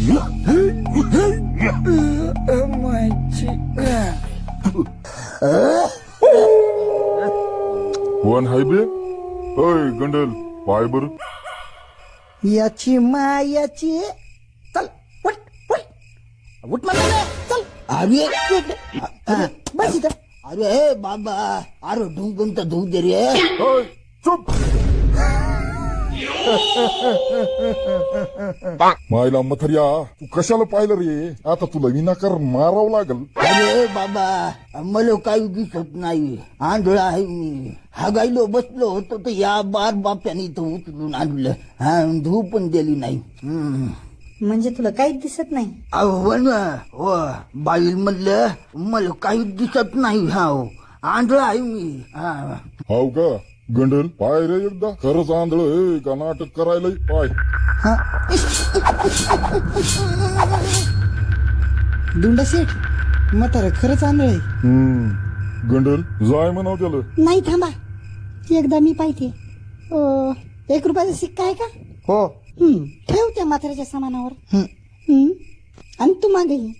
कोण हाय बे? अय गंडल पाय बर. याची मायाची. चल उठ उठ उठ मला चल. अरे बस इथं. अरे बाबा, अरे ढुंकून तर धुऊ दे रे. अय चुप. मायला मथरिया, तू कशाला पाहिलं रे? आता तुला विनाकार मारावं लागल. अरे बाबा, मला काही दिसत नाही, आंधळा आहे मी. हागायलो बसलो होतो तर या बार बाप्याने इथं उचलून आणलं. हा, धू पण दिली नाही. म्हणजे तुला काहीच दिसत नाही? अहो ना, हो बाईल म्हणलं मला काही दिसत नाही. हा, आंधळा आहे मी. हा, हाव का गंडल? पाय रे एकदा. खरंच आंधळ हे का नाटक करायला? पाय. दुंडा सेठ, म्हातारा खरंच आंधळ आहे. गंडल जाय म्हणाव त्याला. नाही थांबा, एकदा मी पाहिजे. 1 रुपयाचा सिक्का आहे का? हो. ठेव त्या म्हाताऱ्याच्या सामानावर. आणि तू मागे ये.